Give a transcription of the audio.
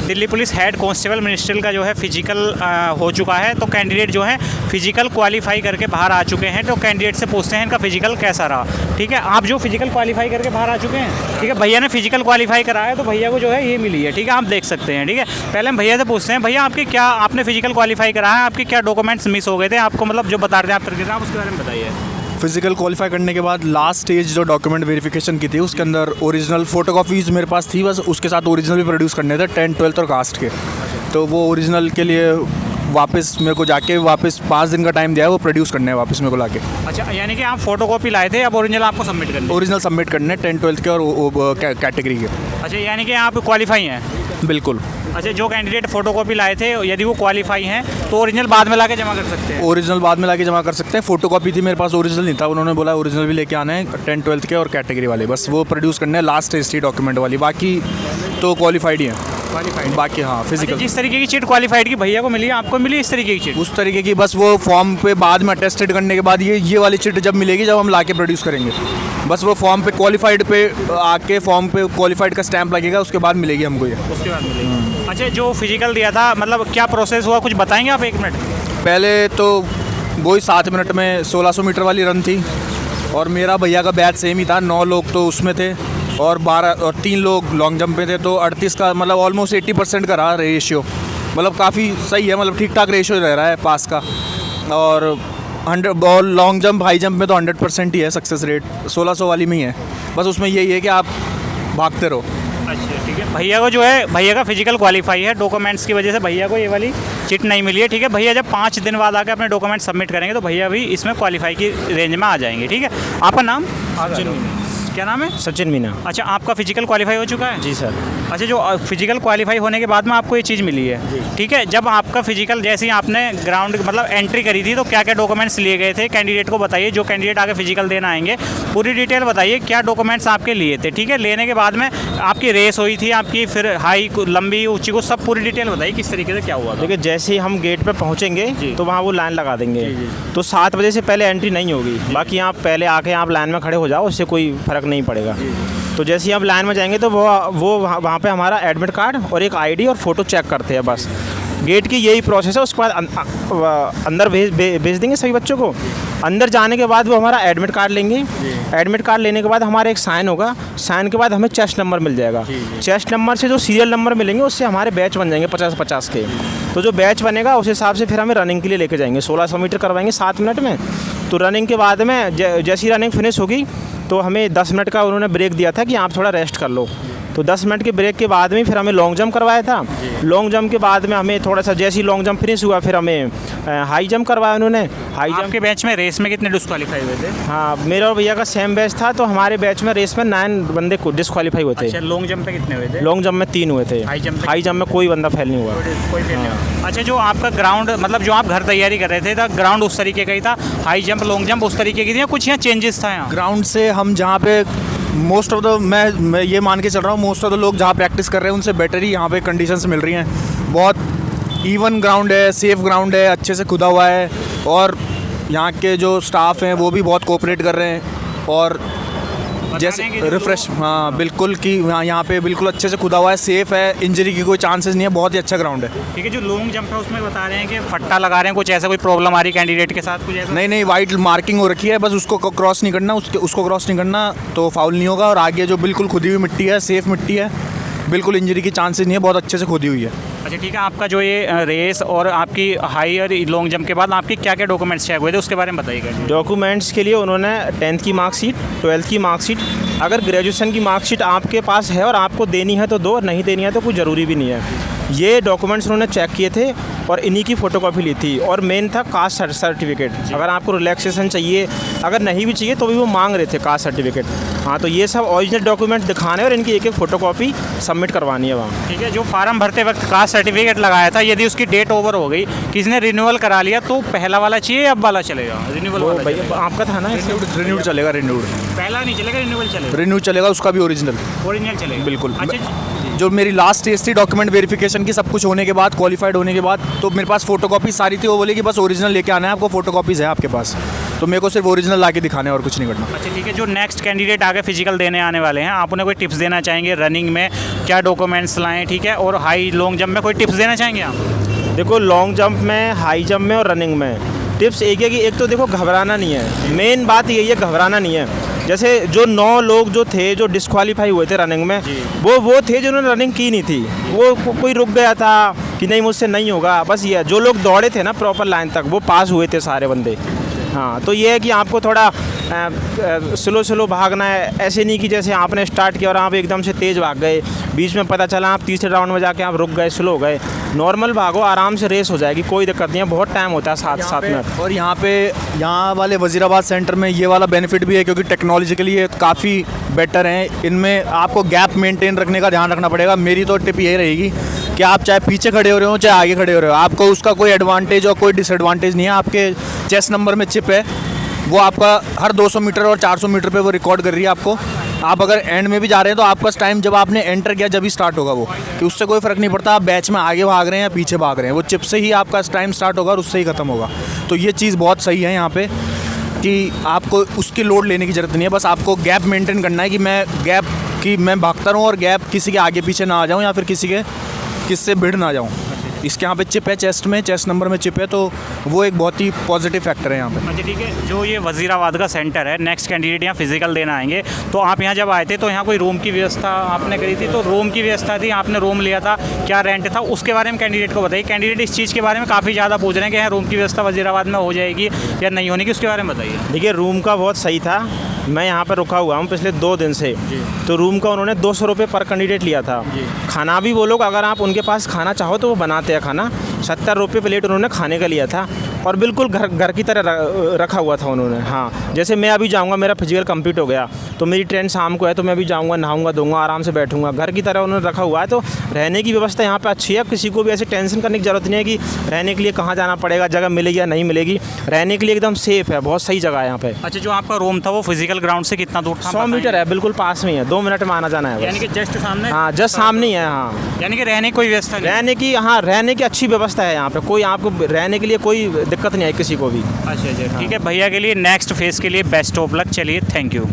Delhi police head constable ministerial का जो है फिजिकल हो चुका है। तो कैंडिडेट जो है फिजिकल क्वालिफाई करके बाहर आ चुके हैं। तो कैंडिडेट से पूछते हैं इनका फिजिकल कैसा रहा। ठीक है, आप जो फिजिकल क्वालिफाई करके बाहर आ चुके हैं, ठीक है, भैया ने फिजिकल क्वालिफाई कराया है तो भैया को जो है ये मिली है। ठीक है, आप देख सकते हैं। ठीक है, पहले हम भैया से पूछते हैं, भैया आपके क्या, आपने फिजिकल क्वालिफाई कराया है, आपके क्या डॉक्यूमेंट्स मिस हो गए थे, आपको मतलब जो बता रहे थे आप तरीके से, आप उसके बारे में बताइए। फिजिकल क्वालिफाई करने के बाद लास्ट स्टेज जो डॉक्यूमेंट वेरिफिकेशन की थी उसके अंदर ओरिजिनल फोटोकॉपीज़ मेरे पास थी, बस उसके साथ ओरिजिनल भी प्रोड्यूस करने थे 10th 12th और कास्ट के। तो वो ओरिजिनल के लिए वापस मेरे को जाके वापस 5 दिन का टाइम दिया है, वो प्रोड्यूस करने है वापस मेरे को लाके। अच्छा, यानी कि आप फोटोकॉपी लाए थे, अब ओरिजिनल आपको सबमिट करने? ओरिजिनल सबमिट करने 10th 12th के और कैटेगरी के। अच्छा, यानी कि आप क्वालिफाई हैं? बिल्कुल। अच्छा, जो कैंडिडेट फोटोकॉपी लाए थे यदि वो क्वालिफाई हैं तो ओरिजिनल बाद में लाके जमा कर सकते हैं? ओरिजिनल बाद में लाके जमा कर सकते हैं। फोटोकॉपी थी मेरे पास, ओरिजिनल नहीं था, उन्होंने बोला ओरिजिनल भी लेके आना है 10th 12th के और कैटेगरी वाले, बस वो प्रोड्यूस करने हैं लास्ट स्टेज थी डॉक्यूमेंट वाली, बाकी तो क्वालिफाइड ही हैं। बाकी हाँ फिजिकल। अच्छा, जिस तरीके की चीट क्वालिफाइड की भैया को मिली, आपको मिली इस तरीके की चीट? उस तरीके की बस वो फॉर्म पे बाद में अटेस्टेड करने के बाद ये वाली चिट जब मिलेगी, जब हम लाके प्रोड्यूस करेंगे, बस वो फॉर्म पे क्वालिफाइड पे आके फॉर्म पे क्वालिफाइड का स्टैंप लगेगा, उसके बाद मिलेगी हमको ये। उसके बाद मिलेगी। अच्छा, जो फिजिकल दिया था मतलब क्या प्रोसेस हुआ, कुछ बताएंगे आप? 1 मिनट। पहले तो वही 7 मिनट में 1600 मीटर वाली रन थी और मेरा भैया का बैच सेम ही था, 9 लोग तो उसमें थे और 3 लोग लॉन्ग जंप पे थे। तो 38 का मतलब ऑलमोस्ट 80% का रहा रेशियो, मतलब काफ़ी सही है, मतलब ठीक ठाक रेशियो रह रहा है पास का। और 100 और लॉन्ग जंप हाई जंप में तो 100% ही है सक्सेस रेट, 1600 वाली में ही है, बस उसमें यही है कि आप भागते रहो। अच्छा, ठीक है, भैया को जो है भैया का फिजिकल क्वालिफाई है, डॉक्यूमेंट्स की वजह से भैया को ये वाली चिट नहीं मिली है। ठीक है, भैया जब 5 दिन बाद आकर अपने डॉक्यूमेंट सबमिट करेंगे तो भैया भी इसमें क्वालिफाई की रेंज में आ जाएंगे। ठीक है, आपका नाम? सचिन मीना। क्या नाम है? सचिन मीना। अच्छा, आपका फिजिकल क्वालिफाई हो चुका है? जी सर। अच्छा, जो फिजिकल क्वालिफाई होने के बाद में आपको ये चीज़ मिली है, ठीक है, जब आपका फिजिकल जैसे ही आपने ग्राउंड मतलब एंट्री करी थी तो क्या क्या डॉक्यूमेंट्स लिए गए थे? कैंडिडेट को बताइए, जो कैंडिडेट आगे फिजिकल देना आएंगे पूरी डिटेल बताइए, क्या डॉक्यूमेंट्स आपके लिए थे। ठीक है, लेने के बाद में आपकी रेस हुई थी आपकी, फिर हाई लंबी ऊँची को सब पूरी डिटेल बताइए किस तरीके से क्या हुआ। देखिए, जैसे ही हम गेट पे पहुंचेंगे तो वहाँ वो लाइन लगा देंगे, तो 7 बजे से पहले एंट्री नहीं होगी, बाकी आप पहले आके आप लाइन में खड़े हो जाओ, उससे कोई फ़र्क नहीं पड़ेगा। तो जैसे ही आप लाइन में जाएंगे तो वो वहाँ पे हमारा एडमिट कार्ड और एक आईडी और फ़ोटो चेक करते हैं, बस गेट की यही प्रोसेस है। उसके बाद अंदर भेज देंगे सभी बच्चों को। अंदर जाने के बाद वो हमारा एडमिट कार्ड लेंगे, एडमिट कार्ड लेने के बाद हमारा एक साइन होगा, साइन के बाद हमें चेस्ट नंबर मिल जाएगा। चेस्ट नंबर से जो सीरियल नंबर मिलेंगे उससे हमारे बैच बन जाएंगे 50-50 के। तो जो बैच बनेगा उस हिसाब से फिर हमें रनिंग के लिए लेके जाएंगे, 1600 मीटर करवाएंगे 7 मिनट में। तो रनिंग के बाद में जैसी रनिंग फिनिश होगी तो हमें 10 मिनट का उन्होंने ब्रेक दिया था कि आप थोड़ा रेस्ट कर लो। तो 10 मिनट के ब्रेक के बाद में फिर हमें लॉन्ग जंप करवाया था। लॉन्ग जंप के बाद में हमें थोड़ा सा जैसे ही लॉन्ग जंप फिनिश हुआ फिर हमें हाई जंप करवाया उन्होंने। हाई जंप के बैच में रेस में कितने डिस्क्वालीफाई हुए थे? हाँ, मेरा और भैया का सेम बैच था, तो हमारे बैच में रेस में 9 बंदे डिस्क्वालीफाई हुए थे। अच्छा, लॉन्ग जंप पे कितने हुए थे? लॉन्ग जंप में 3 हुए थे। हाई जंप में कोई बंदा फेल नहीं हुआ। कोई फेल नहीं हुआ। अच्छा, जो आपका ग्राउंड मतलब जो आप घर तैयारी कर रहे थे तो ग्राउंड उस तरीके का ही था, हाई जंप लॉन्ग जंप उस तरीके की थी या कुछ यहाँ चेंजेस था? यहाँ ग्राउंड से हम जहाँ पे मोस्ट ऑफ द मैं ये मान के चल रहा हूँ, मोस्ट ऑफ द लोग जहाँ प्रैक्टिस कर रहे हैं उनसे बेटर ही यहाँ पे कंडीशंस मिल रही हैं। बहुत इवन ग्राउंड है, सेफ ग्राउंड है, अच्छे से खुदा हुआ है और यहाँ के जो स्टाफ हैं वो भी बहुत कोऑपरेट कर रहे हैं और जैसे रिफ्रेश, हाँ बिल्कुल कि यहाँ पे बिल्कुल अच्छे से खुदा हुआ है, सेफ है, इंजरी की कोई चांसेस नहीं है, बहुत ही अच्छा ग्राउंड है। ठीक है, जो लॉन्ग जंप है उसमें बता रहे हैं कि फट्टा लगा रहे हैं, कुछ ऐसा कोई प्रॉब्लम आ रही कैंडिडेट के साथ? कुछ ऐसा नहीं, वाइट मार्किंग हो रखी है, बस उसको क्रॉस नहीं करना, उसको क्रॉस नहीं करना तो फाउल नहीं होगा। और आगे जो बिल्कुल खुदी हुई मिट्टी है, सेफ मिट्टी है, बिल्कुल इंजरी की चांसेस नहीं है, बहुत अच्छे से खुदी हुई है। अच्छा, ठीक है, आपका जो ये रेस और आपकी हाई और लॉन्ग जंप के बाद आपके क्या क्या डॉक्यूमेंट्स चेक हुए थे उसके बारे में बताइएगा। डॉक्यूमेंट्स के लिए उन्होंने 10th की मार्कशीट, 12th की मार्कशीट, अगर ग्रेजुएशन की मार्कशीट आपके पास है और आपको देनी है तो दो, नहीं देनी है तो कोई ज़रूरी भी नहीं है। ये डॉक्यूमेंट्स उन्होंने चेक किए थे और इन्हीं की फ़ोटोकॉपी ली थी। और मेन था कास्ट सर्टिफिकेट, अगर आपको रिलैक्सेशन चाहिए, अगर नहीं भी चाहिए तो भी वो मांग रहे थे कास्ट सर्टिफिकेट। हाँ, तो ये सब ओरिजिनल डॉक्यूमेंट दिखाने और इनकी एक फ़ोटोकॉपी सबमिट करवानी है वहाँ। ठीक है, जो फार्म भरते वक्त कास्ट सर्टिफिकेट लगाया था, यदि उसकी डेट ओवर हो गई, किसी ने रिन्यूअल करा लिया तो पहला वाला चाहिए, अब वाला चलेगा? रिन्यूअल वाला भैया आपका था ना? रिन्यूड चलेगा, रिन्यूड पहला नहीं चलेगा, रिन्यूअल चलेगा? रिन्यूड चलेगा, उसका भी ओरिजिनल चलेगा, बिल्कुल। अच्छा, जो मेरी लास्ट स्टेज थी डॉक्यूमेंट वेरिफिकेशन की, सब कुछ होने के बाद, क्वालिफाइड होने के बाद, तो मेरे पास फोटोकॉपी सारी थी। वो बोले कि बस ओरिजिनल लेके आना है आपको, फोटोकॉपीज़ है आपके पास। तो मेरे को सिर्फ ओरिजिनल ला के दिखाने और कुछ नहीं करना। अच्छा ठीक है, जो नेक्स्ट कैंडिडेट आगे फिजिकल देने आने वाले हैं, आप उन्हें कोई टिप्स देना चाहेंगे रनिंग में, क्या डॉक्यूमेंट्स लाएं, ठीक है, और हाई लॉन्ग जंप में कोई टिप्स देना चाहेंगे आप? देखो लॉन्ग जंप में, हाई जंप में और रनिंग में टिप्स एक है कि एक तो देखो घबराना नहीं है, मेन बात यही है घबराना नहीं है। जैसे जो 9 लोग जो थे जो डिस्क्वालीफाई हुए थे रनिंग में, वो थे जिन्होंने रनिंग की नहीं थी, वो कोई रुक गया था कि नहीं मुझसे नहीं होगा, बस ये है। जो लोग दौड़े थे ना प्रॉपर लाइन तक वो पास हुए थे सारे बंदे। हाँ, तो ये है कि आपको थोड़ा स्लो भागना है, ऐसे नहीं कि जैसे आपने स्टार्ट किया और आप एकदम से तेज़ भाग गए, बीच में पता चला आप तीसरे राउंड में जाके आप रुक गए, स्लो हो गए। नॉर्मल भागो, आराम से रेस हो जाएगी, कोई दिक्कत नहीं है, बहुत टाइम होता है 7 मिनट। और यहाँ वाले वजीराबाद सेंटर में ये वाला बेनिफिट भी है क्योंकि टेक्नोलॉजिकली ये काफ़ी बेटर हैं। इनमें आपको गैप मेंटेन रखने का ध्यान रखना पड़ेगा। मेरी तो टिप यही रहेगी कि आप चाहे पीछे खड़े हो रहे हो चाहे आगे खड़े हो रहे हो, आपको उसका कोई एडवांटेज और कोई डिसएडवांटेज नहीं है। आपके चेस्ट नंबर में चिप है, वो आपका हर 200 मीटर और 400 मीटर पे वो रिकॉर्ड कर रही है आपको। आप अगर एंड में भी जा रहे हैं तो आपका टाइम जब आपने एंटर किया जब ही स्टार्ट होगा वो, कि उससे कोई फ़र्क नहीं पड़ता आप बैच में आगे भाग रहे हैं या पीछे भाग रहे हैं, वो चिप से ही आपका टाइम स्टार्ट होगा और उससे ही ख़त्म होगा। तो ये चीज़ बहुत सही है यहाँ पे कि आपको उसकी लोड लेने की ज़रूरत नहीं है, बस आपको गैप मेंटेन करना है कि मैं भागता रहूँ और गैप किसी के आगे पीछे ना आ जाऊँ या फिर किससे भिड़ ना जाऊँ। इसके यहाँ पे चिप है, चेस्ट नंबर में चिप है, तो वो एक बहुत ही पॉजिटिव फैक्टर है यहाँ पे। अच्छा ठीक है, जो ये वजीराबाद का सेंटर है, नेक्स्ट कैंडिडेट यहाँ फिजिकल देना आएंगे, तो आप यहाँ जब आए थे तो यहाँ कोई रूम की व्यवस्था आपने करी थी? तो रूम की व्यवस्था थी, आपने रूम लिया था, क्या रेंट था, उसके बारे में कैंडिडेट को बताइए। कैंडिडेट इस चीज़ के बारे में काफ़ी ज़्यादा पूछ रहे हैं कि यहाँ रूम की व्यवस्था वजीराबाद में हो जाएगी या नहीं होने की, उसके बारे में बताइए। देखिए रूम का बहुत सही था, मैं यहाँ पर रुका हुआ हूँ पिछले 2 दिन से, तो रूम का उन्होंने 200 रुपये पर कैंडिडेट लिया था। खाना भी वो लोग अगर आप उनके पास खाना चाहो तो वो बनाते हैं खाना, 70 रुपये प्लेट उन्होंने खाने का लिया था और बिल्कुल घर की तरह रखा हुआ था उन्होंने। हाँ, जैसे मैं अभी जाऊँगा, मेरा फिजिकल कंप्लीट हो गया तो मेरी ट्रेन शाम को है, तो मैं अभी जाऊँगा, नहाऊँगा धोऊँगा, आराम से बैठूँगा, घर की तरह उन्होंने रखा हुआ है। तो रहने की व्यवस्था यहाँ पे अच्छी है, किसी को भी ऐसे टेंशन करने की ज़रूरत नहीं है कि रहने के लिए कहाँ जाना पड़ेगा, जगह मिलेगी या नहीं मिलेगी। रहने के लिए एकदम सेफ़ है, बहुत सही जगह है यहाँ पे। अच्छा, जो आपका रूम था वो फिजिकल ग्राउंड से कितना दूर था? 100 मीटर है, बिल्कुल पास में है, 2 मिनट में आना जाना है, यानी कि जस्ट सामने? हाँ, जस्ट सामने ही है। हाँ, यानी कि रहने की कोई व्यवस्था नहीं? रहने की अच्छी व्यवस्था है यहाँ पे, कोई आपको रहने के लिए कोई दिक्कत नहीं है किसी को भी। अच्छा ठीक है, भैया के लिए नेक्स्ट फेज़ के लिए बेस्ट ऑफ लक। चलिए, थैंक यू।